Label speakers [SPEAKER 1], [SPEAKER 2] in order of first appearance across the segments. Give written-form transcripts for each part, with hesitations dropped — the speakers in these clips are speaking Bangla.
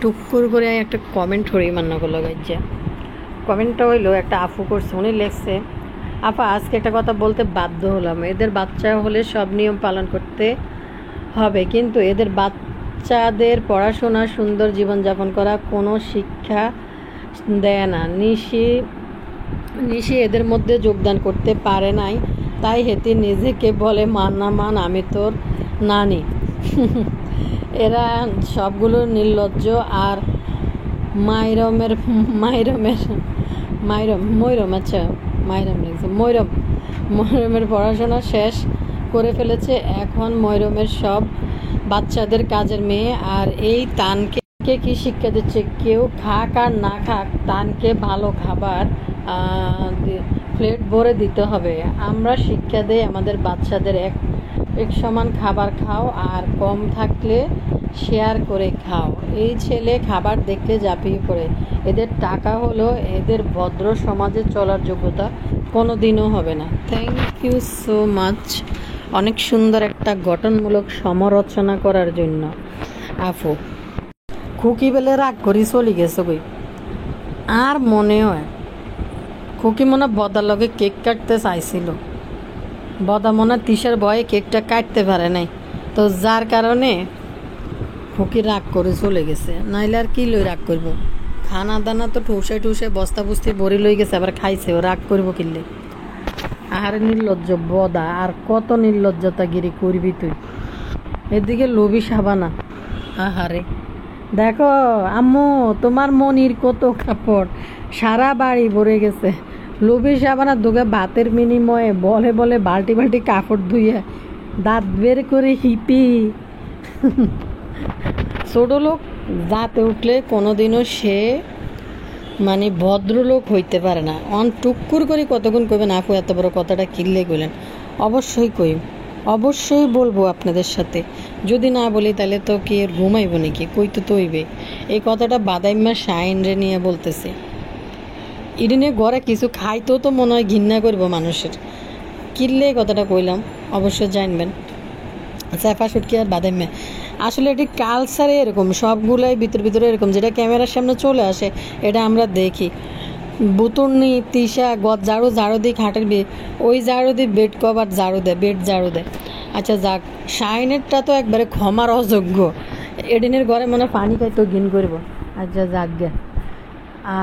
[SPEAKER 1] টুকুর করে একটা কমেন্ট করি মান্য করলো গাইছে। কমেন্টটা হইলো একটা আফু করছে, উনি লেখছে, আপা আজকে একটা কথা বলতে বাধ্য হলাম। এদের বাচ্চা হলে সব নিয়ম পালন করতে হবে, কিন্তু এদের বাচ্চাদের পড়াশোনা, সুন্দর জীবনযাপন করা কোনো শিক্ষা দেয় না। নিশি এদের মধ্যে যোগদান করতে পারে নাই, তাই হেতি নিজেকে বলে মান না মান আমি তোর নানি। এরা সবগুলো নির্লজ্জ আর মাইরমের ময়রমের পড়াশোনা শেষ করে ফেলেছে, এখন ময়রমের সব বাচ্চাদের কাজের মেয়ে। আর এই তানকে কি শিক্ষা দিচ্ছে? কেউ খাক আর না খাক, তানকে ভালো খাবার প্লেট ভরে দিতে হবে। আমরা শিক্ষা দেই আমাদের বাচ্চাদের এক সমান খাবার খাও, আর কম থাকলে শেয়ার করে খাও। এই ছেলে খাবার দেখলে ঝাঁপিয়ে পড়ে। এদের টাকা হলো এদের ভদ্র সমাজে চলার যোগ্যতা কোনো দিনও হবে না। থ্যাংক ইউ সো মাচ, অনেক সুন্দর একটা গঠনমূলক সমালোচনা করার জন্য। আফু খুকি বেলে রাগ করি চলে গেছে কই, আর মনে হয় খুকি মনে বদার লগে কেক কাটতে চাইছিল, বদা মনে তিসার ভয়ে কেকটা কাটতে পারে নাই, তো যার কারণে খুকি রাগ করে চলে গেছে। নাইলে আর কি লই রাগ করব, খানা দানা তো ঠুসে বস্তা বুস্তি ভরি লই গেছে, আবার খাইছে, ও রাগ করব কিনলে। আহারে নির্লজ্জ বদা, আর কত নির্লজ্জতা গিরি করবি তুই। এদিকে লোভি সাবানা, আহারে দেখো আম্মু তোমার মনির কত কাপড়, সারা বাড়ি ভরে গেছে। লোভি সাবানা দুগে ভাতের বিনিময়ে বলে বাল্টি কাপড় ধুইয়া দাঁত বের করে হিপি। ছোট লোক দাঁতে উঠলে কোনোদিনও সে মানে ভদ্রলোক হইতে পারে না। টুকুর করে কতক্ষণ কইবেন আপু এত বড় কথাটা কিনলে কইলেন? অবশ্যই বলবো আপনাদের সাথে। যদি না বলি তাহলে তো কি এর ঘুমাইব নাকি? কইতে তো হইবে। এই কথাটা বাদাইম্মা শাইন রে নিয়ে বলতেছে। ইডিনে ঘরে কিছু খাইতেও তো মনে হয় ঘৃণা করবো মানুষের। কিনলে কথাটা কইলাম, অবশ্যই জানবেন। চেপা সুটকি আর বাদাইম্মা আসলে এটি কালচারে এরকম, সবগুলাই ভিতরে এরকম, যেটা ক্যামেরার সামনে চলে আসে এটা আমরা দেখি। বুতুর্নি তিসা ঝাড়ু দিই খাটের ওই ঝাড়ু দিই, বেড কভার বেড ঝাড়ু দেয়। আচ্ছা যাক, শাইনেরটা তো একবারে ক্ষমার অযোগ্য। এডিনের ঘরে মনে পানি খাইতো ঘিন করবো। আচ্ছা যাক গে।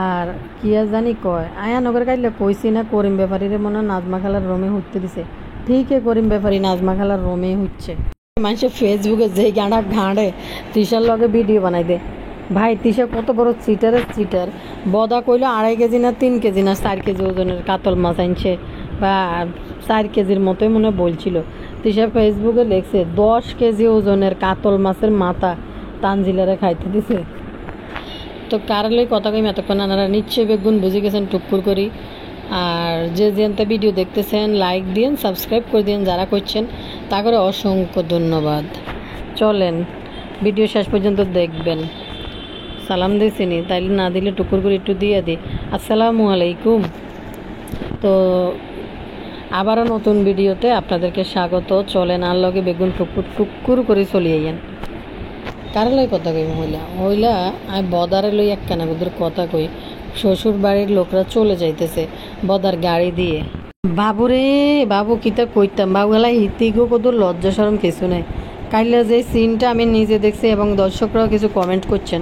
[SPEAKER 1] আর কি আর জানি কয় আয়া নগর কাইলে কইছি না করিম ব্যাপারীরে মনে নাজমা খালার রোমে হুটতে দিছে। ঠিকই করিম ব্যাপারী নাজমা খালার রোমে হচ্ছে। মানুষের ফেসবুকে যে গাঁড়া ঘাঁড়ে তিসার লগে ভিডিও বানাই দে। ভাই তিসা কত বড় চিটার। বদা কইলো 2.5 কেজি না 3 কেজি না 4 কেজি ওজনের কাতল মাছ আনছে, বা 4 কেজির মতোই মনে বলছিল। তিসা ফেসবুকে লেখছে 10 কেজি ওজনের কাতল মাছের মাথা তানজিলারে খাইতে দিছে। তো কারলে কথা কইম এতক্ষণ আপনারা নিশ্চয়ই বেগুন বুঝে গেছেন টুকুর করি। আর যে যেনতে ভিডিও দেখতেছেন লাইক দিন, সাবস্ক্রাইব করে দিন যারা করছেন, তা করে অসংখ্য ধন্যবাদ। চলেন ভিডিও শেষ পর্যন্ত দেখবেন। সালাম দিয়েছিনি, তাইলে না দিলে টুকুর করে একটু দিয়ে দিই। আসসালামু আলাইকুম। তো আবারও নতুন ভিডিওতে আপনাদেরকে স্বাগত। চলেন আর লগে বেগুন টুকুর করে চলিয়ে যান। কার লই কথা কই হইলা আমি বদারে লই একখানা বুধের কথা কই। শ্বশুর বাড়ির লোকরা চলে যাইতেছে বদার গাড়ি দিয়ে। বাবু কিতা কইতাম, বাবুগুলা হিতিগো কত লজ্জা শরম কিছু নেই। কাইলে যে সিনটা আমি নিজে দেখছি এবং দর্শকরাও কিছু কমেন্ট করছেন,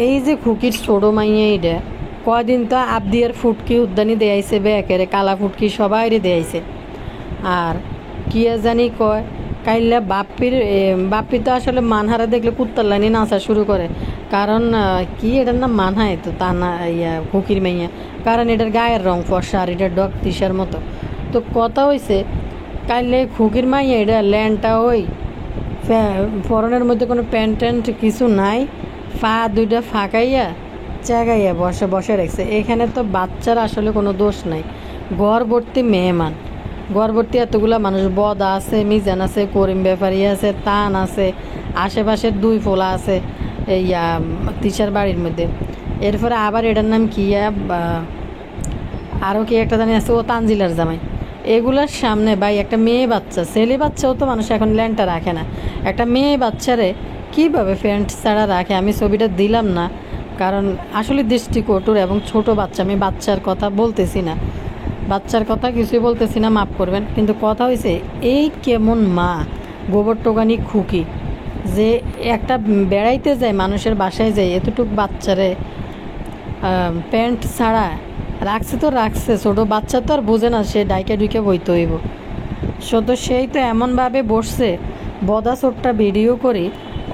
[SPEAKER 1] এই যে খুকির ছোট মাইয়া এটা কয়দিন তো আবদিয়ার ফুটকি উদ্যানি দেয়াইছে, বেকেরে কালা ফুটকি সবাই দেয়াইছে। আর কি জানি কয় কাইল্লা বাপ্পি তো আসলে মানহারা দেখলে কুত্তার লাইনে নাচা শুরু করে। কারণ কি এটার নাম মানহায় তো তা না খুকির মাইয়া, কারণ এটার গায়ের রং ফর্সা আর এটার ডগ তিসার মতো। তো কথা হয়েছে কাইলে খুকির মাইয়া এটা ল্যান্ডটা ওই ফরনের মধ্যে কোনো প্যান্ট ট্যান্ট কিছু নাই, পা দুইটা ফাঁকাইয়া জাগাইয়া বসে রাখছে। এখানে তো বাচ্চার আসলে কোনো দোষ নাই, ঘর ভর্তি মেহমান, গড়বর্তী এতগুলা মানুষ, বদা আছে, মিজান আছে, করিম ব্যাপারী আছে, তান আছে, আশেপাশের 2 ফোলা আছে তিসার বাড়ির মধ্যে। এরপরে আবার এটার নাম কি আরও কি একটা জানি আছে, ও তানজিলার জামাই। এগুলার সামনে ভাই একটা মেয়ে বাচ্চা, ছেলে বাচ্চাও তো মানুষ এখন ল্যান্ডটা রাখে না, একটা মেয়ে বাচ্চারে কীভাবে প্যান্ট ছাড়া রাখে, আমি ছবিটা দিলাম না কারণ আসলে দৃষ্টিকটুর এবং ছোট বাচ্চা, আমি বাচ্চার কথা বলতেছি না, বাচ্চার কথা কিছুই বলতেছি না, মাফ করবেন। কিন্তু কথা হয়েছে এই কেমন মা গোবর টোকানি খুকি যে একটা বেড়াইতে যায়, মানুষের বাসায় যায়, এতটুক বাচ্চারে প্যান্ট ছাড়া রাখছে তো রাখছে, ছোটো বাচ্চা তো আর বোঝে না, সে ডাইকে ডুইকে বইতে হইব। তো সেই তো এমনভাবে বসছে, বদা ছোট্টা ভিডিও করে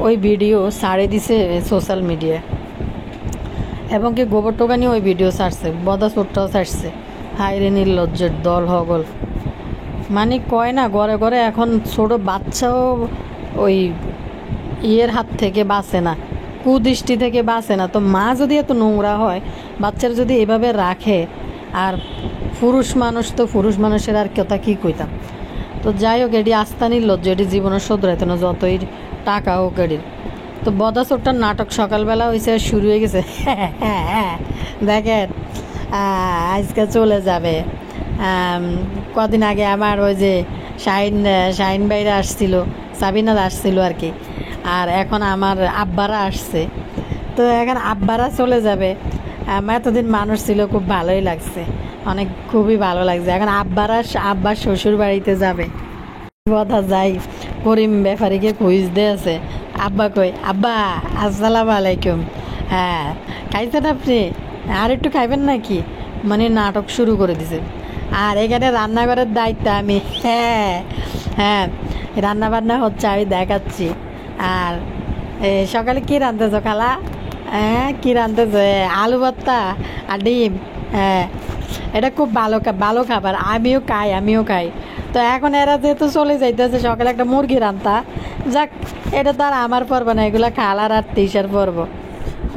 [SPEAKER 1] ওই ভিডিও ছাড়ে দিছে সোশ্যাল মিডিয়ায়, এবং কি গোবর টোকানি ওই ভিডিও ছাড়ছে, বদা ছোট্টাও ছাড়ছে। হাই রে নির্লজ্জের দল হগল, মানে কয় না ঘরে ঘরে এখন ছোট বাচ্চাও ওই ইয়ের হাত থেকে বাঁচে না, কুদৃষ্টি থেকে বাঁচে না। তো মা যদি এত নোংরা হয়, বাচ্চারা যদি এভাবে রাখে, আর পুরুষ মানুষ তো পুরুষ মানুষের আর কথা কী কইতাম। তো যাই হোক, এটি আস্থা নির্লজ্জ, এটি জীবনের শোধরাইতে না, যতই টাকা হোক এটির। তো বদা ছোট্টার নাটক সকালবেলা হয়েছে, শুরু হয়ে গেছে। দেখেন আজকে চলে যাবে। কদিন আগে আমার ওই যে শাহিন ভাইরা আসছিল, সাবিনারা আসছিল আর কি, আর এখন আমার আব্বারা আসছে। তো এখন আব্বারা চলে যাবে, আমার এতদিন মানুষ ছিল, খুব ভালোই লাগছে, অনেক খুবই ভালো লাগছে। এখন আব্বার শ্বশুর বাড়িতে যাবে, কথা যাই করিম ব্যাপারীকে খুঁজতে আছে। আব্বা কই, আব্বা আসসালামু আলাইকুম, হ্যাঁ খাইছেন আপনি, আর একটু খাইবেন নাকি, মানে নাটক শুরু করে দিছে। আর এখানে রান্নাঘরের দায়িত্ব আমি, হ্যাঁ হ্যাঁ রান্না বান্না হচ্ছে, আমি দেখাচ্ছি। আর সকালে কী রাঁধতেছ খালা? হ্যাঁ কী রাঁধতেছ? আলু ভর্তা আর ডিম, হ্যাঁ এটা খুব ভালো খাবার, আমিও খাই। তো এখন এরা যেহেতু চলে যাইতেছে, সকালে একটা মুরগি রান্তা, যাক এটা তো আর আমার পর্ব না, এগুলা খালার আর তিসার পর্ব।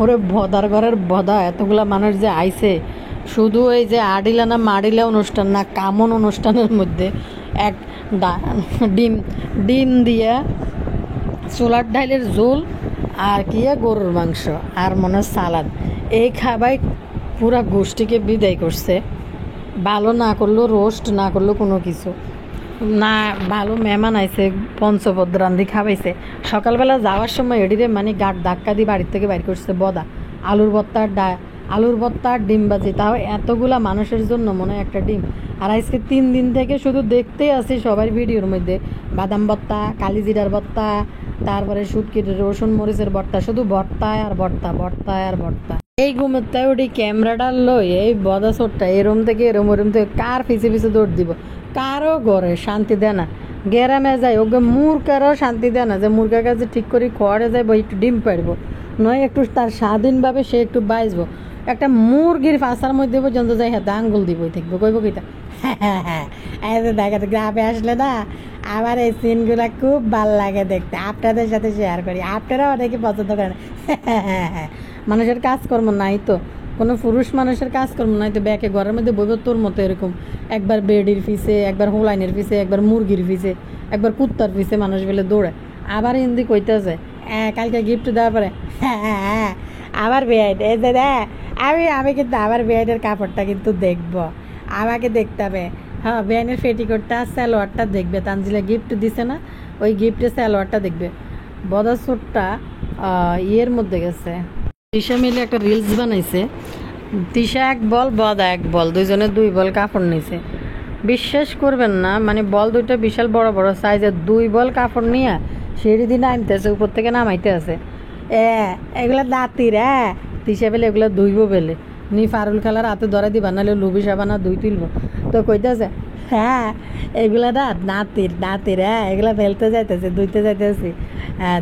[SPEAKER 1] ওরে ভদার ঘরের ভদা, এতগুলা মানুষ যে আইছে, শুধু এই যে আডিলা না মাডিলা অনুষ্ঠান না, কামন অনুষ্ঠানের মধ্যে এক ডিম দিয়ে ছোলার ডাইলের ঝোল আর কি গরুর মাংস আর মনে সালাদ, এই খাবাই পুরা গোষ্ঠীকে বিদায় করছে। ভালো না করলো, রোস্ট না করলো কোনো কিছু না, ভালো মেহমান আইছে, পঞ্চপদ রান্ধি খাওয়াইছে। সকালবেলা যাওয়ার সময় এডিরে মানে গাট ধাক্কা দিয়ে বাড়ির থেকে বাইর করছে বদা, আলুর ভর্তা আর ডিম ভাজি, তাও এতগুলা মানুষের জন্য মনে হয় একটা ডিম। আর আজকে 3 দিন থেকে শুধু দেখতেই আছি সবার ভিডিওর মধ্যে বাদাম ভর্তা, কালিজিরার ভর্তা, তারপরে শুটকির রসুন মরিচের ভর্তা, শুধু ভর্তায় আর ভর্তা, ভর্তায় আর ভর্তা। এই ঘুমোতে ওটি ক্যামেরাটা লই, এই বদা ছোট্টা এরম থেকে ওরম থেকে কার পিছে পিছে দৌড় দিব, কারও ঘরে শান্তি দেয় না। গ্রামে যায় ওকে মুরগারও শান্তি দেয় না, যে মুরগার কাছে ঠিক করে খড়ে যাইব, একটু ডিম পাড়বো, নয় একটু তার স্বাধীনভাবে সে একটু বাঁচবো। একটা মুরগির ফাঁসার মধ্যে পর্যন্ত যাই হাতে আঙ্গুল দিবই থাকবো, কইব কিতা। হ্যাঁ এই যে দেখেন গ্রামে আসলে না আমার এই সিনগুলো খুব ভাল লাগে দেখতে, আপনাদের সাথে শেয়ার করি, আপনারাও অনেকে পছন্দ করেন। হ্যাঁ মানুষের কাজকর্ম নাই তো, কোনো পুরুষ মানুষের কাজকর্ম নাই তো, ব্যাকে ঘরের মধ্যে বইব তোর মতো এরকম, একবার বেডির পিছে, একবার হোলাইনের পিছে, একবার মুরগির পিছে, একবার কুত্তার পিছে মানুষ বলে দৌড়ে। আবার হিন্দি কইতেছে কালকে গিফট দেওয়ার পরে, হ্যাঁ আবার বেআইন এই যে আমি কিন্তু আমার বেআইনের কাপড়টা কিন্তু দেখবো, আমাকে দেখতে হবে। হ্যাঁ বেআইনের পেটিকোটটা সালোয়ারটা দেখবে, তানজিলা গিফট দিছে না, ওই গিফটের সালোয়ারটা দেখবে। বদা ছোট্টা ইয়ের মধ্যে গেছে, তিশা মিলে একটা রিলস বানাইছে, তিশা 1 বল বদা 1 বল, দুইজনে 2 বল কাপড় নিছে। বিশ্বাস করবেন না, মানে বল দুইটা বিশাল বড় বড় সাইজের, 2 বল কাপড় নিয়ে সিঁড়ি দিয়ে নামতেছে, উপর থেকে নামাইতে আছে। এগুলা দাঁতির, তিশা বেলে এগুলো ধুইব বেলে, নি ফারুল খালার হাতে ধরা দিবা, নাহলে লুবি সাবানা ধুই তুলব। তো কইতেছে এগুলা দাঁতির, এগুলা ফেলতে যাইতেছে, ধুইতে যাইতেছি,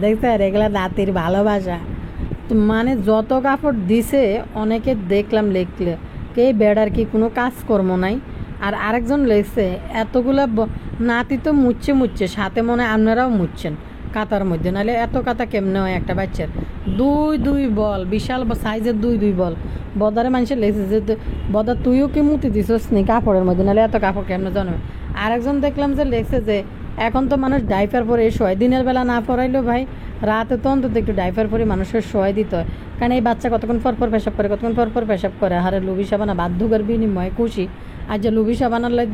[SPEAKER 1] দেখছেন এগুলা দাঁতির ভালোবাসা। মানে যত কাপড় দিছে অনেকে দেখলাম লিখলে, কে বেড়ার কি কোনো কাজকর্ম নাই। আর আরেকজন লেখছে এতগুলা নাতি তো মুচ্ছে সাথে মনে হয় আপনারাও মুচ্ছেন কাতার মধ্যে, নাহলে এত কাতা কেমনে হয় একটা বাচ্চার। 2 বল বিশাল সাইজের 2 বল। বদারে মানুষের লেগেছে যে বদা তুইও কি মুতি দিছস নি কাপড়ের মধ্যে, নাহলে এত কাপড় কেমনে জন্মে। আরেকজন দেখলাম যে লেগেছে যে এখন তো মানুষ ডাইপার পরে শোয়, দিনের বেলা না পরাইলেও ভাই রাতে তো অন্তত একটু ডাইপার পরে মানুষের শোয় দিতে হয়, কারণ এই বাচ্চা কতক্ষণ পর পেশাব করে, কতক্ষণ পর পেশাব করে। হারে লুবি সাবানা বাধ্যকার বিনিময়ে খুশি। আর যে লুবি সাবানার লাই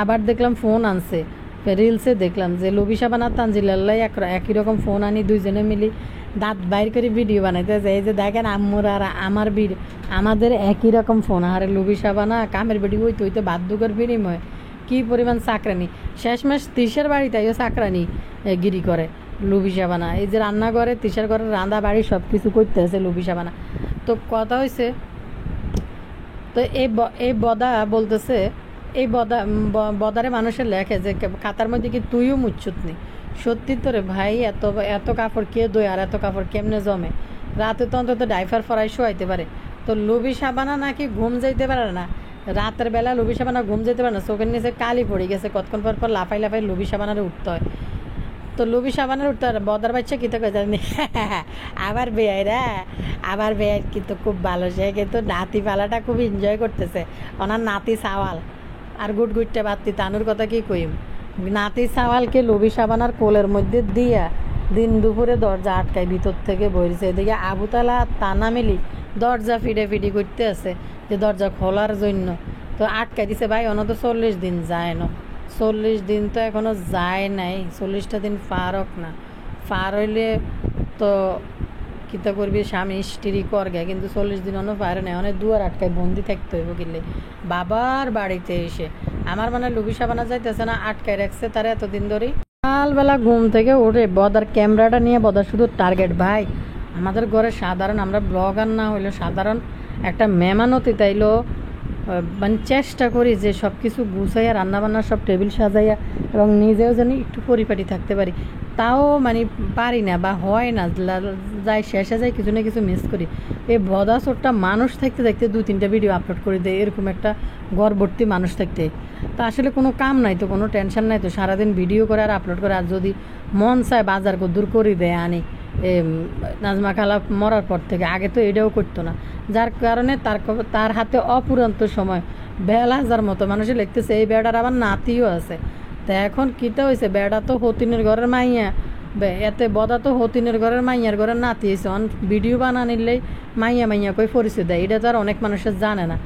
[SPEAKER 1] আবার দেখলাম ফোন আনছে, রিলসে দেখলাম যে লুবি সাবান আর তানজিলাল্লাই একই রকম ফোন আনি দুইজনে মিলি দাঁত বাইর করে ভিডিও বানাইতেছে। এই যে দেখেন আম্মুর আর আমার আমাদের একই রকম ফোন। আরে লুবি সাবানা কামের বেটি হইতে হইতে বাধ্যকর বিনিময় কী পরিমাণ চাকরানি। শেষমেশ তিসের বাড়ি তাইও চাকরানি গিরি করে লুবি সাবানা। এই যে রান্না করে তিসের ঘরে রান্না বাড়ি সব কিছু করতে আছে লুবি সাবানা। তো কথা হয়েছে, তো এই বদা বলতেছে, এই বদারে মানুষের লেখে যে খাতার মধ্যে কি তুইও মুচ্ছুত নি। সত্যি তো রে ভাই, এত এত কাপড় কে দোয় আর এত কাপড় কেমনে জমে? রাতে তো অন্তত ডাইফার ফরাই শোয়াইতে পারে। তো লুবি সাবানা নাকি ঘুম যাইতে পারে না, রাতের বেলা লুবি সাবানা ঘুম যেতে পারে না, চোখের নিচে কালি পড়ে গেছে, কতক্ষণ পর পর লাফাই লাফাই লুবি সাবানারে উঠতে হয়। তো লুবি সাবানের উঠতে হয়, বদার বাচ্চা কী তো জানি আবার বেয়াইরা, আবার বেয়াই কিন্তু খুব ভালো, সে কিন্তু নাতি পালাটা খুব এনজয় করতেছে। ওনার নাতি সাওয়াল আর গুটগুটটা বাত্তি তানুর কথা কি কইম। নাতি সাওয়ালকে লুবি সাবানার কোলের মধ্যে দিয়া দিন দুপুরে দরজা আটকায় ভিতর থেকে বইছে। এদিকে আবুতালা আর তানা মিলি দরজা ফিডে ফিডি করতে আছে যে দরজা খোলার জন্য। তো আটকাই দিছে ভাই, অন তো 40 দিন যায় না, 40 দিন তো এখনো যায় নাই, 40টা দিন পার হোক না, পার হইলে তো কিতা করবি, স্বামী স্ত্রী করগে, কিন্তু 40 দিন অন্য পারে নাই, অনেক দুয়ার আটকায় বন্দি থাকতে হইব কিনলে বাবার বাড়িতে এসে। আমার মানে লুবি সাবানা যাইতেছে না, আটকায় রাখছে তারা এতদিন ধরেই। সকালবেলা ঘুম থেকে উঠে বদার ক্যামেরাটা নিয়ে বদার শুধু টার্গেট ভাই আমাদের ঘরে সাধারণ, আমরা ব্লগার না হইলেও সাধারণ একটা মেহমানতি তাইলেও মানে চেষ্টা করি যে সব কিছু গুছাইয়া রান্নাবান্না সব টেবিল সাজাইয়া এবং নিজেও যেন একটু পরিপাটি থাকতে পারি, তাও মানে পারি না বা হয় না, যাই শেষে যাই কিছু না কিছু মিস করি। এই বদা চোরটা মানুষ থাকতে থাকতে 2-3টা ভিডিও আপলোড করে দেয়, এরকম একটা গড়বর্তী মানুষ থাকতে। তা আসলে কোনো কাম নাই তো, কোনো টেনশন নাই তো, সারাদিন ভিডিও করে আর আপলোড করে। আর যদি মন চায় বাজার দূর করে দেয় আনি নাজমা খালা মরার পর থেকে, আগে তো এটাও করতো না, যার কারণে তার হাতে অপুরন্ত সময় বেলাজার মতো মানুষে লিখতেছে। এই বেড়ার আবার নাতিও আছে। তা এখন কীটা হয়েছে, বেড়া তো হতিনের ঘরের মাইয়া, এতে বদা তো হতিনের ঘরের মাইয়ার ঘরের নাতি হয়েছে। অন ভিডিও বানা নিলেই মাইয়া মাইয়া কই পরিচয় দেয়, এটা তো আর অনেক মানুষের জানে না।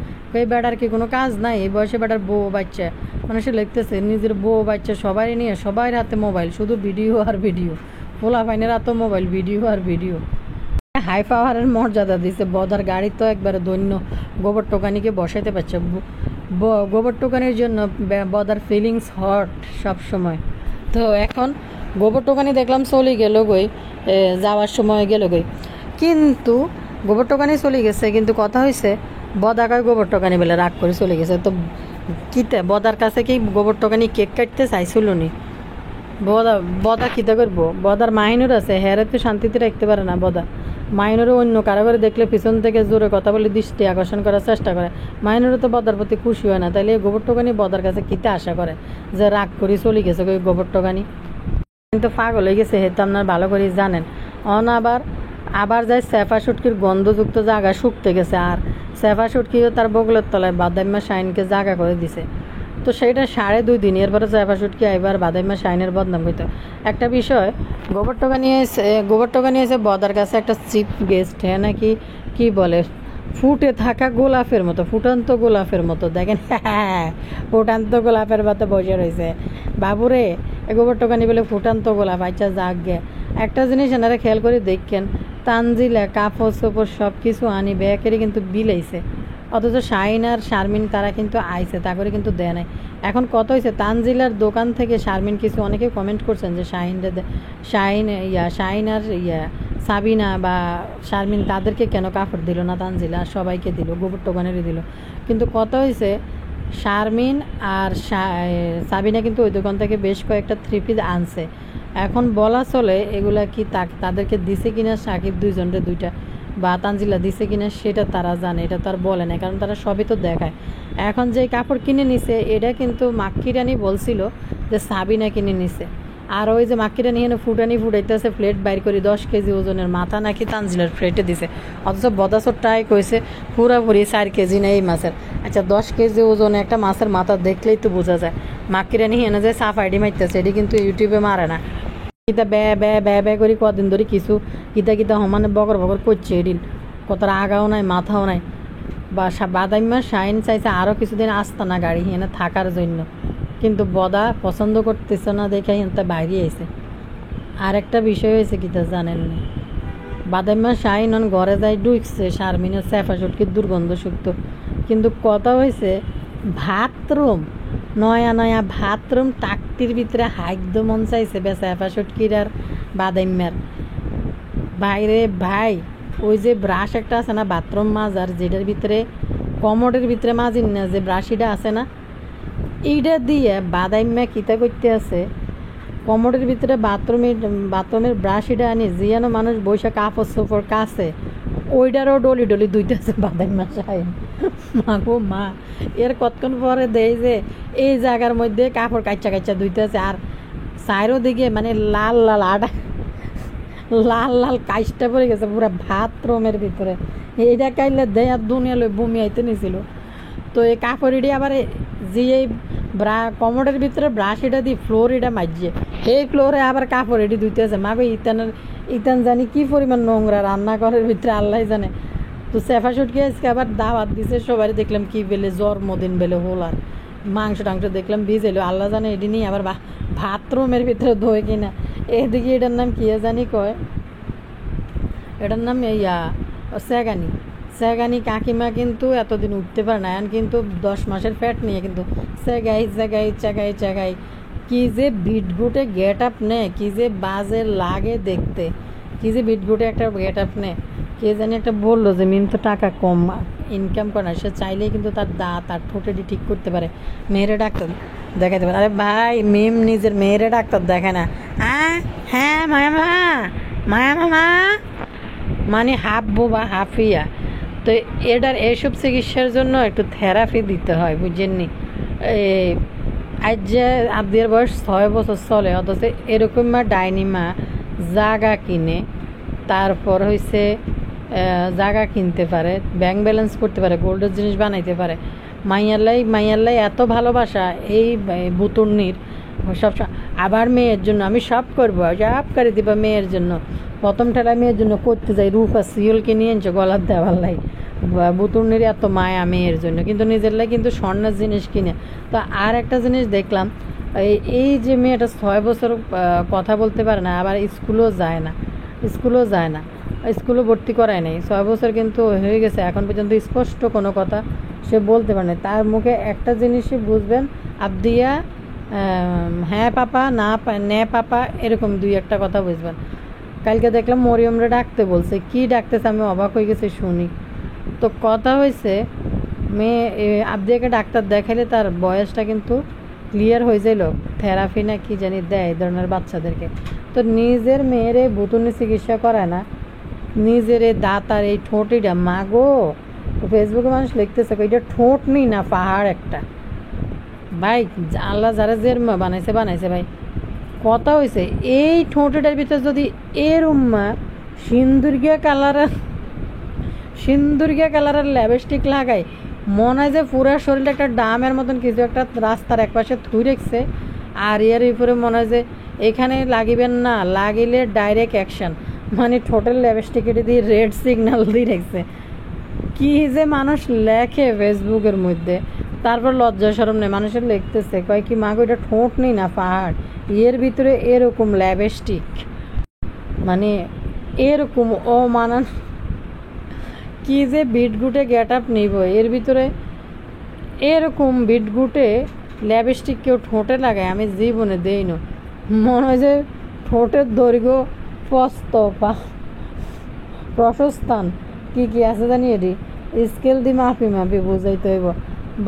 [SPEAKER 1] এই বেড়ার কি কোনো কাজ নাই? এই বয়সে বেড়ার বউ বাচ্চা মানুষে লিখতেছে, নিজের বউ বাচ্চা সবাই নিয়ে সবাই হাতে মোবাইল, শুধু ভিডিও আর ভিডিও, পোলা ফাইনের হাতে মোবাইল, ভিডিও আর ভিডিও। হাই পাওয়ারের মর্যাদা দিছে বদার গাড়ি তো একবারে দৈন্য গোবর টোকানিকে বসাইতে পারছে। গোবর টোকানির জন্য বদার ফিলিংস হট সব সময়। তো এখন গোবর টোকানি দেখলাম চলে গেল গই, যাওয়ার সময় গেল গই, কিন্তু গোবর টোকানি চলে গেছে, কিন্তু কথা হয়েছে বদাকায় গোবর টোকানি বেলে রাগ করে চলে গেছে। তো কিতে বদার কাছে কি গোবর টোকানি কেক কাটতে চাইছিল নি? বদা কিতা করবো, বদার মাইনুর আছে, হেরে তো শান্তিতে রাখতে পারে না বদা। মাইনুরও অন্য কারো করে দেখলে পিছন থেকে জোরে কথা বলে দৃষ্টি আকর্ষণ করার চেষ্টা করে। মাইনুরও তো বদার প্রতি খুশি হয় না, তাইলে এই গোবর টোকানি বদার কাছে কিতে আশা করে যে রাগ করে চলে গেছে ওই গোবর টোকানি? কিন্তু পাগল হয়ে গেছে, হেতু আপনার ভালো করে জানেন। আবার যায় সেফা সুটকির গন্ধযুক্ত জায়গা শুকতে গেছে, আর সেফা সুটকিও তার বগলের তলায় বাদাইমা শাইনকে জায়গা করে দিছে। তো সেইটা 2.5 দিন, এরপরে সেফা সুটকি আইবার বাদাইমা শাইনের বদনাম হইতো। একটা বিষয়, গোবর টোকা নিয়েছে বদার কাছে একটা চিপ গেস্ট, হ্যাঁ নাকি কি বলে, ফুটে থাকা গোলাপের মতো, ফুটান্ত গোলাপের মতো, দেখেন ফুটান্ত গোলাপের মতো বসে রয়েছে। বাবুরে গোবর টোকানি বলে ফুটান্ত গোলাপ, আচ্ছা যাক গে। একটা জিনিস এনারা খেয়াল করে দেখেন, তানজিলা কাপড় চোপড় সব কিছু আনি ব্যাকেরই কিন্তু বিলাইছে, অথচ শাহিন আর শারমিন তারা কিন্তু আইছে, তা করে কিন্তু দেয় নাই। এখন কত হয়েছে, তানজিলার দোকান থেকে শারমিন কিছু অনেকে কমেন্ট করছেন যে শাহিন আর সাবিনা বা শারমিন তাদেরকে কেন কাপড় দিল না, তানজিলা সবাইকে দিল, গোবর টোকানেরই দিল। কিন্তু কত হয়েছে, শারমিন আর সাবিনা কিন্তু ওই দোকান থেকে বেশ কয়েকটা 3 পিস আনছে। এখন বলা চলে এগুলা কি তাদেরকে দিছে কিনা সাকিব দুইজনরে দুইটা, বা তানজিলা দিছে কিনা সেটা তারা জানে, এটা তো আর বলে না, কারণ তারা সবই তো দেখায়। এখন যে কাপড় কিনে নিছে এটা কিন্তু মাক্কি রানী বলছিল যে সাবিনা কিনে নিছে, আর ওই যে মাক্কি রানী এনে ফুটাইতেছে প্লেট বাইর করে 10 কেজি ওজনের মাথা নাকি তানজিলার প্লেটে দিছে, অথচ বদাসর টাই কইছে পুরাপুরি 4 কেজি না এই মাছের। আচ্ছা 10 কেজি ওজনে একটা মাছের মাথা দেখলেই তো বোঝা যায়। মাক্কি রানী এনে যে সাফাইডি মারতেছে, এটি কিন্তু ইউটিউবে মারে না, কিতা ব্যয় করি কদিন ধরে কিছু কিতা সমানে বকর করছে, এদিন কত আগাও নাই মাথাও নাই। বা বাদাইমা শাইন চাইছে আরও কিছুদিন আস্তানা গাড়ি এনে থাকার জন্য, কিন্তু বদা পছন্দ করতেছে না দেখে এনতে বাইরে আইছে। আর একটা বিষয় হয়েছে কিতা জানেন না, বাদাইম্মা শাহিন ঘরে যাই ঢুকছে শারমিনের সেফা সুটকির দুর্গন্ধ শুক্ত, কিন্তু কথা হয়েছে বাথরুম, নয়া নয়া বাথরুম টাকটির ভিতরে হাইদ্য মন চাইছে সেফা সুটকির আর বাদাইম্মার। বাইরে ভাই ওই যে ব্রাশ একটা আছে না বাথরুম মাজার, যেটার ভিতরে কমোডের ভিতরে মাজিন না যে ব্রাশিটা আছে না, এইটা দিয়ে বাদাইম্মা কিতা করতে আছে কমোডের ভিতরে বাথরুমের ব্রাশিটা আনি যেন মানুষ বৈশা কাপড় চোপড় কাছে ওইটারও ডলি ডলি ধুইতেছে বাদাইম্মা শাহিন। মা গো মা, এর কতক্ষণ পরে দেয় যে এই জায়গার মধ্যে কাপড় কাচ্চা কাচ্চা ধুইতেছে, আর সাইরও দিকে মানে লাল লাল আটা লাল লাল কাইচটা পড়ে গেছে পুরো বাথরুমের ভিতরে। এইটা কাইলে দেয় আর দুনিয়া লই বমি আইতে নিছিল। তো এই কাপড় ইডি আবার যে এই কমোডের ভিতরে ব্রাশ এটা দিয়ে ফ্লোর এটা মাজিয়ে এই ফ্লোরে আবার কাপড় এটি ধুইতেছে। মা গো ইতান জানি কি পরিমাণ নোংরা রান্নাঘরের ভিতরে আল্লাহ জানে। তো সেফা সুটকি আজকে আবার দাওয়াত দিছে সবাই, দেখলাম কি বেলে জন্মদিন বেলে হল, আর মাংস টাংস দেখলাম ভিজেলো, আল্লাহ জানে এটি নিয়ে আবার বাথরুমের ভিতরে ধোয় কিনা। এদিকে এটার নাম কি জানি কয়, এটার নাম সেগানি কাকিমা কিন্তু এতদিন উঠতে পারে না, এখন কিন্তু 10 মাসের ফ্যাট নিয়ে কিন্তু চেগাই কি যে বিটগুটে গেট আপ নেয়, কি যে বাজে লাগে দেখতে, কি যে বিটগুটে একটা গেট আপ নেয়। কে জানি একটা বললো যে মিম তো টাকা কম ইনকাম করে না, সে চাইলেই কিন্তু তার দাঁত আর ঠোঁটেটি ঠিক করতে পারে, মেয়েরে ডাক্তার দেখাতে পারে। আরে ভাই মিম নিজের মেয়েরে ডাক্তার দেখায় না। হ্যাঁ মামা মানে হাফ বোবা হাফিয়া। তো এটার এইসব চিকিৎসার জন্য একটু থেরাপি দিতে হয়, বুঝছেননি। আজ যে আব্দের বয়স 6 বছর চলে, অথচ এরকম ডাইনিমা জাগা কিনে, তারপর হয়েছে জাগা কিনতে পারে, ব্যাংক ব্যালেন্স করতে পারে, গোল্ডের জিনিস বানাইতে পারে। মাইয়াল্লাই এত ভালোবাসা এই বুতুর্নির সব। আবার মেয়ের জন্য আমি সব করবো, সব করে দিবা মেয়ের জন্য। প্রথম ঠেলা মেয়ের জন্য করতে যাই, রূপা সিওলকে নিয়ে আনছে গলার দেওয়ার লাই, বুতুর্নির এত মায়া মেয়ের জন্য, কিন্তু নিজের লাই কিন্তু স্বর্ণের জিনিস কিনে। তো আর একটা জিনিস দেখলাম, এই যে মেয়েটা 6 বছর কথা বলতে পারে না, আবার স্কুলও যায় না, স্কুলও ভর্তি করায় নাই, 6 বছর কিন্তু হয়ে গেছে, এখন পর্যন্ত স্পষ্ট কোনো কথা সে বলতে পারে না। তার মুখে একটা জিনিসই বুঝবেন, আবদিয়া হ্যাঁ পাপা না নে পাপা, এরকম 2-1 কথা বুঝবেন। কালকে দেখলাম মরিয়মরে ডাকতে বলছে, কি ডাকতেছে আমি অবাক হয়ে গেছি শুনি। তো কথা হয়েছে মেয়ে আবদিয়াকে ডাক্তার দেখাইলে তার বয়সটা কিন্তু ক্লিয়ার হয়ে যাইল, থেরাপি না কি জানি দেয় এই ধরনের বাচ্চাদেরকে। তো নিজের মেয়ের এই বুতুনি চিকিৎসা করায় না, নিজের এই দাঁত আর এই ঠোঁটিটা মাগো। ফেসবুকে মানুষ লিখতেছে এটা ঠোঁট নেই না পাহাড় একটা। ভাই আল্লাহ যারা জের বানাইছে ভাই, কথা হয়েছে এই ঠোঁটেটার ভিতরে যদি এরম্মা সিন্দুরিয়া কালারের লিপস্টিক লাগায়, মনে হয় যে পুরা শরীরটা একটা ডামের মতন কিছু একটা রাস্তার একপাশে থুই রেখছে, আর এর উপরে মনে হয় যে এখানে লাগিবেন না, লাগিলে ডাইরেক্ট অ্যাকশন, মানে ঠোঁটের লিপস্টিকের দিয়ে রেড সিগন্যাল দিয়ে রেখছে। কি যে মানুষ লেখে ফেসবুকের মধ্যে, তারপর লজ্জা শরম নেই, মানুষের লিখতেছে কয় কি মাগো এটা ঠোঁট নেই না পাহাড়, এর ভিতরে এরকম লিপস্টিক, মানে এরকম মানান কি যে বিটগুটে গেট আপ নিব, এর ভিতরে এরকম বিটগুটে লিপস্টিক কেউ ঠোঁটে লাগায় আমি জীবনে দেই না। মনে হয় যে ঠোঁটের দৈর্ঘ্য প্রশস্তান কি আছে জানি, এটি স্কেল দিয়ে মাপি বুঝাইতে হইব।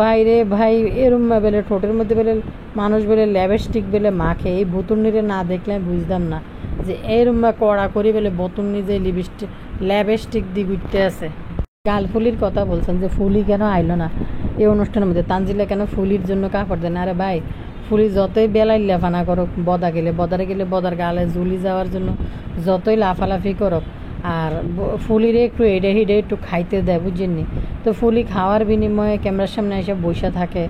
[SPEAKER 1] বাইরে ভাই এরম বেলে ঠোঁটের মধ্যে বেলে মানুষ বেলে লিপস্টিক বেলে মাখে, এই বুতুর্নিরে না দেখলে বুঝতাম না যে এরম কড়া করি বেলে বুতুর্নি যে লিপস্টিক দিয়ে ঘুরতে আছে। গালফুলির কথা বলছেন যে ফুলি কেন আইলো না এই অনুষ্ঠানের মধ্যে, তানজিলা কেন ফুলির জন্য কাপড় দেন। আরে ভাই ফুলি যতই বেলাই লাফানা করুক, বদারে গেলে বদার গালে ঝুলি যাওয়ার জন্য যতই লাফালাফি করুক, আর ফুলিরে একটু এডে হিডে একটু খাইতে দেয়, বুঝছেননি। তো ফুলি খাওয়ার বিনিময়ে ক্যামেরার সামনে এসে বসে থাকে,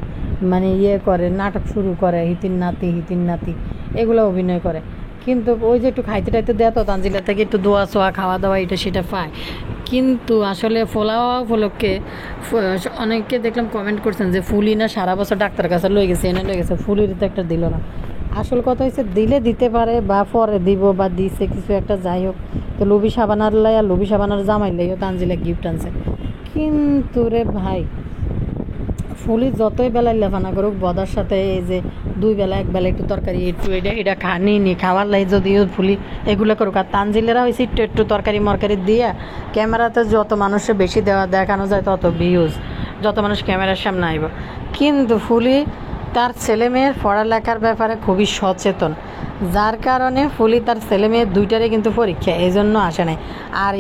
[SPEAKER 1] মানে করে নাটক শুরু করে, হিতিন নাতি এগুলো অভিনয় করে। কিন্তু ওই যে একটু খাইতে টাইতে দেয় তো তানজিলা থেকে একটু দোয়া সোয়া খাওয়া দাওয়া এটা সেটা পায়। কিন্তু আসলে ফোলাওয়া উপলক্ষে অনেকে দেখলাম কমেন্ট করছেন যে ফুলি না সারা বছর ডাক্তার কাছে লয়ে গেছে, এনে লয়ে গেছে, ফুলির তো একটা দিল না। আসল কথা হচ্ছে দিলে দিতে পারে বা পরে দিব বা দিছে কিছু একটা, যাই হোক। তো লুবি সাবানার লাই আর লুবি সাবানার জামাই লাইও তানজিলা গিফট আনছে। কিন্তু রে ভাই, ফুলি যতই বেলায় লেফানা করুক বদার সাথে, এই যে 2 বেলা 1 বেলা একটু তরকারি একটু এটা নি খাওয়ার লাই যদিও ফুলি এগুলো করুক, আর তানজিলেরা হয়েছে একটু তরকারি মরকারি দিয়া ক্যামেরাতে যত মানুষের বেশি দেখানো যায় তত ভিউজ, যত মানুষ ক্যামেরার সামনে আইব। কিন্তু ফুলি তার ছেলে মেয়ের পড়ালেখার ব্যাপারে খুবই সচেতন, যার কারণে ফুলি তার ছেলে মেয়ের দুইটারই কিন্তু পরীক্ষা, এই জন্য আসে নাই। আর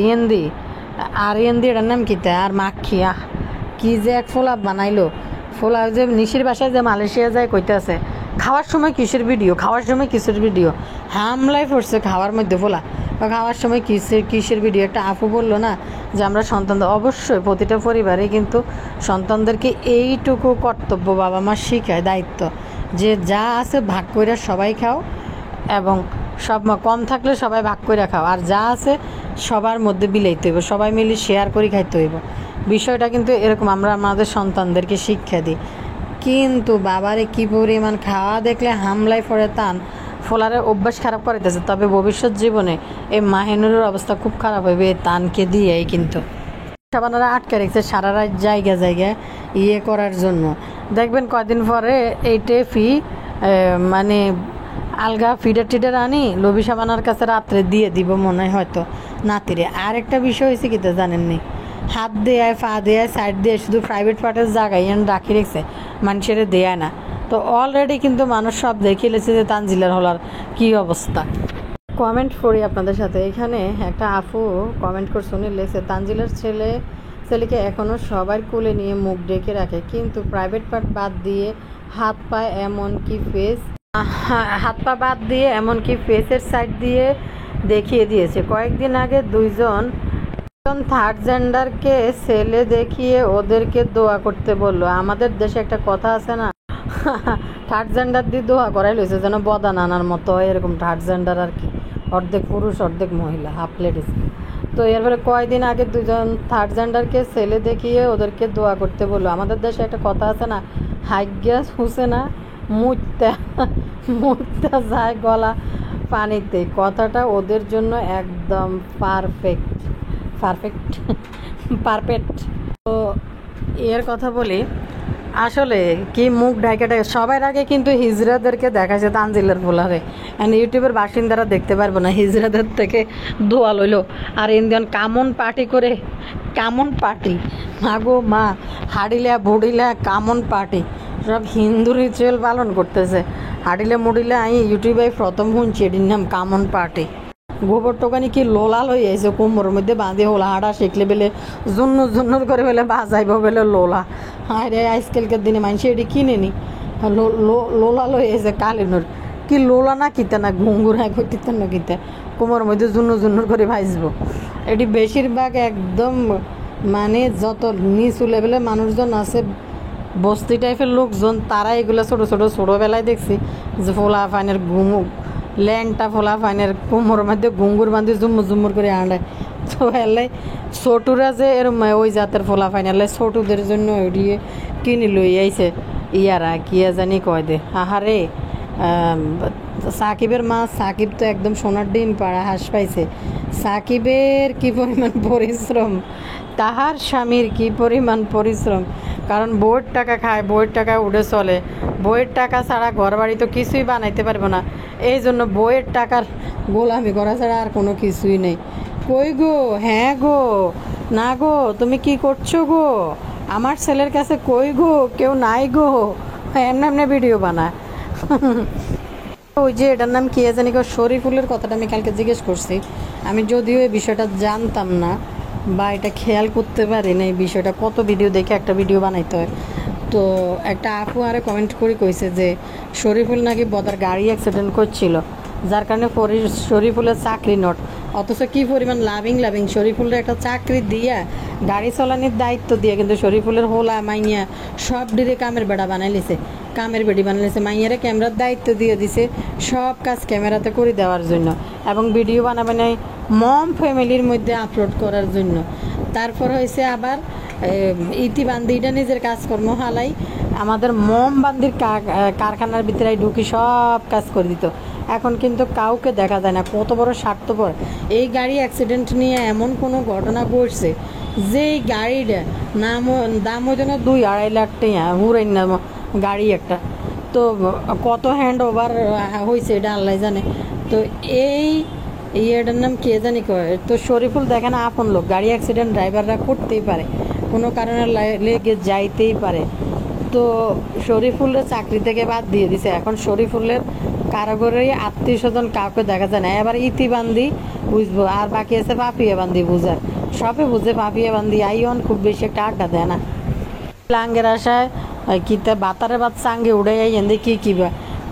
[SPEAKER 1] ইয়েন্দি এটার নাম কিতা, আর মাখিয়া কি যে এক ফোলা বানাইলো, ফোলা যে নিশির বাসায় যে মালয়েশিয়া যায় কইতেছে খাওয়ার সময় কিসের ভিডিও, হামলাই পড়ছে খাওয়ার মধ্যে ফোলা, খাওয়ার সময় কিসের ভিডিও। একটা আপু বললো না যে আমরা সন্তানদের, অবশ্যই প্রতিটা পরিবারে কিন্তু সন্তানদেরকে এইটুকু কর্তব্য বাবা মা শিখায়, দায়িত্ব, যে যা আছে ভাগ করে সবাই খাও, এবং সব কম থাকলে সবাই ভাগ করে খাও, আর যা আছে সবার মধ্যে বিলাইতে হইব, সবাই মিলে শেয়ার করে খাইতে হইব। বিষয়টা কিন্তু এরকম আমরা আমাদের সন্তানদেরকে শিক্ষা দিই। কিন্তু বাবারে কি পরিমাণ খাওয়া দেখলে হামলায় পড়ে টান, ফোলারের অভ্যাস খারাপ করাইতেছে। তবে ভবিষ্যৎ জীবনে এই মাহিনুরের অবস্থা খুব খারাপ হইবে এই তানকে দিয়েই। কিন্তু সাবানারা আটকে রেখেছে সারা রাত জায়গায় ইয়ে করার জন্য। দেখবেন কয়দিন পরে এই টেফি মানে আলগা ফিডার আনি লবি সাবানার কাছে রাত্রে দিয়ে দিব মনে হয় হয়তো নাতিরে। আর একটা বিষয় হয়েছে কি তো জানেননি, হাত দেয় পা দেয় সাইড দিয়ে শুধু প্রাইভেট পার্টের জায়গায় রাখি রেখেছে, মানুষের দেয় না। তো অলরেডি কিন্তু মানুষ সব দেখে লেছে যে তানজিলার হলার কি অবস্থা। কমেন্ট করি আপনাদের সাথে, এখানে একটা আপু কমেন্ট করছে, উনি লেখছে তানজিলার ছেলেকে এখনও সবার কোলে নিয়ে মুখ ডেকে রাখে, কিন্তু প্রাইভেট পার্ট বাদ দিয়ে হাত পা বাদ দিয়ে এমনকি ফেসের সাইড দিয়ে দেখিয়ে দিয়েছে। কয়েকদিন আগে দুইজন থার্ড জেন্ডারকে ছেলে দেখিয়ে ওদেরকে দোয়া করতে বললো। আমাদের দেশে একটা কথা আছে না, থার্ড জেন্ডার দিয়ে দোয়া করাই লইছে যেন বদান আনার মতো, এরকম থার্ড জেন্ডার আর কি, অর্ধেক পুরুষ অর্ধেক মহিলা, হাফ লেডিস। তো এরপরে কয়েকদিন আগে দুজন থার্ড জেন্ডারকে ছেলে দেখিয়ে ওদেরকে দোয়া করতে বললো। আমাদের দেশে একটা কথা আছে না, হাইগ্যাস হুসে না মুততে যায় গলা পানিতে, কথাটা ওদের জন্য একদম পারফেক্ট। তো এর কথা বলি, আসলে কি মুখ ঢাকাটা সবার আগে কিন্তু হিজড়াদেরকে দেখাচ্ছে তানজিলার পোলারে, ইউটিউবের বাসিন্দারা দেখতে পারবো না, হিজড়াদের থেকে দোয়া লইল। আর ইন্ডিয়ান কামন পার্টি মাগো মা, হাডিলা বুড়িলা কামন পার্টি সব হিন্দু রিচুয়াল পালন করতেছে। হাডিলে মুডিলে আমি ইউটিউবে প্রথম শুনছি এটির নাম কামন পার্টি। গোবর টোকানি কি লোলা লই আইছে কোমরের মধ্যে বাঁধে, হোলা হাঁটা শিখলে বেলে জুন্নুর করে বেলে বাজাইব বেলে লোলা। হায় রে, আজকালকার দিনে মানুষ এটি কিনে নি লোলা লই আইছে কালিনুর, কি লোলা না কিতা না ঘুঙ্গুর হ্যাঁ কিতা না কিতা, কোমরের মধ্যে জুন্নুর করে ভাজবো। এটি বেশিরভাগ একদম মানে যত নিচু লেভেলের মানুষজন আছে, বস্তি টাইপের লোকজন, তারা এগুলো ছোটোবেলায় দেখছি যে ফোলা ফাইনের ল্যান্ডটা ফোলা ফাইনের কোমরের মধ্যে ঘুঙ্গুর বাঁধি জুম্মুর করে আনায়। তো এলাই ছোটুরা যে এরম ওই জাতের ফোলা ফাইন এলাই ছোটুদের জন্য ওইটিয়ে কিনি লই আইছে ইয়ারা, কিয়া জানি কয় দে। আহারে, সাকিবের মা সাকিব তো একদম সোনার ডিম পাড়া হাঁস পাইছে। সাকিবের কি পরিমাণ পরিশ্রম, তাহার স্বামীর কি পরিমাণ পরিশ্রম, কারণ বইয়ের টাকা খায়, বইয়ের টাকা উঠে চলে, বইয়ের টাকা ছাড়া ঘর বাড়ি তো কিছুই বানাইতে পারবো না, এই জন্য বইয়ের টাকার গোলামি করা ছাড়া আর কোনো কিছুই নেই। কই গো, হ্যাঁ গো, না গো, তুমি কি করছো গো, আমার ছেলের কাছে কই গো, কেউ নাই গো, এমনি ভিডিও বানায়। ওই যে এটার নাম কি জানি গো, শরীফুলের কথাটা আমি কালকে জিজ্ঞেস করছি, আমি যদিও এই বিষয়টা জানতাম না বা এটা খেয়াল করতে পারি না, এই বিষয়টা কত ভিডিও দেখে একটা ভিডিও বানাইতে হয়। তো একটা আপু আরে কমেন্ট করে কইছে যে শরীফুল নাকি বদার গাড়ি অ্যাক্সিডেন্ট করছিল, যার কারণে শরীফুলের চাকরি নট, অথচ কি পরিমাণ লাভিং শরীফুলের একটা চাকরি দিয়া গাড়ি চালানোর দায়িত্ব দিয়ে কিন্তু শরীফুলের হোলা মাইয়া সব ডিরে কামের বেড়ি বানাইছে, মাইয়ারে ক্যামেরার দায়িত্ব দিয়ে দিছে সব কাজ ক্যামেরাতে করে দেওয়ার জন্য, এবং ভিডিও বানাবেন মম ফ্যামিলির মধ্যে আপলোড করার জন্য। তারপর হয়েছে আবার ইতিবান্দিটা নিজের কাজকর্ম হালাই আমাদের মোমবান্দির কারখানার ভিতরে ঢুকি সব কাজ করে দিত। এখন কিন্তু কাউকে দেখা যায় না, কত বড় স্বার্থপর। এই গাড়ি অ্যাক্সিডেন্ট নিয়ে এমন কোনো ঘটনা ঘটছে যে এই গাড়িটা দাম হইতো না 2-2.5 লাখ টাকা, হুরাই না গাড়ি একটা। তো কত হ্যান্ড ওভার হয়েছে এটা আল্লাহ জানে। তো এই ইয়েটার নাম কে জানি কয়। তো শরীফুল দেখেন আপন লোক, গাড়ি অ্যাক্সিডেন্ট ড্রাইভাররা করতেই পারে, কোনো কারণে লেগে যাইতেই পারে। তো শরীফুলের চাকরি থেকে বাদ দিয়ে দিছে। এখন শরীফুলের কারাগরেই আত্মীয় স্বজন কাউকে দেখা যায় না। এবার ইতিবান্দি বুঝবো, আর বাকি আছে পাপিয়া বান্দি বুঝার। সবে বুঝে পাপিয়া বান্দি আইন খুব বেশি একটা আড্ডা দেয় না। লাঙ্গের আশায় কিতা বাতারে বাদ সাঙ্গে উড়ে যাই এনে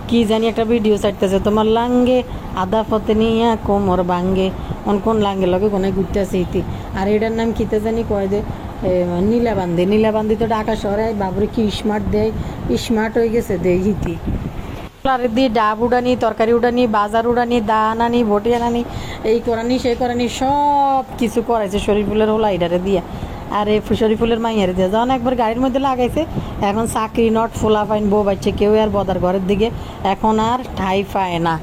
[SPEAKER 1] কি জানি একটা ভিডিও চাইতেছে, তোমার লাঙ্গে আদা ফতে নিয়ে কোমর বাঙ্গে। কোন লাঙ্গে লগে কোনে ঘুরতে আছে ইতি। আর এটার নাম কিতা জানি কয় দে নীলাবান্দি তো ঢাকা শহরে বাবুরে কি স্মার্ট দেয়, স্মার্ট হয়ে গেছে দেয় ইতি। দিয়ে ডাব উড়ানি, তরকারি উড়ানি, বাজার উড়ানি, দান আনি, ভটি আনানি, এই করানি সেই করানি সব কিছু করাইছে শরীফুলের হোলা ইডারে দিয়া। আর এই শরীফুলের মাইয়ারে দিয়ে যখন একবার গাড়ির মধ্যে লাগাইছে, এখন চাকরি নট ফোলা পাইন বউ বাচ্চা কেউ আর বদার ঘরের দিকে এখন আর ঠাই পায় না।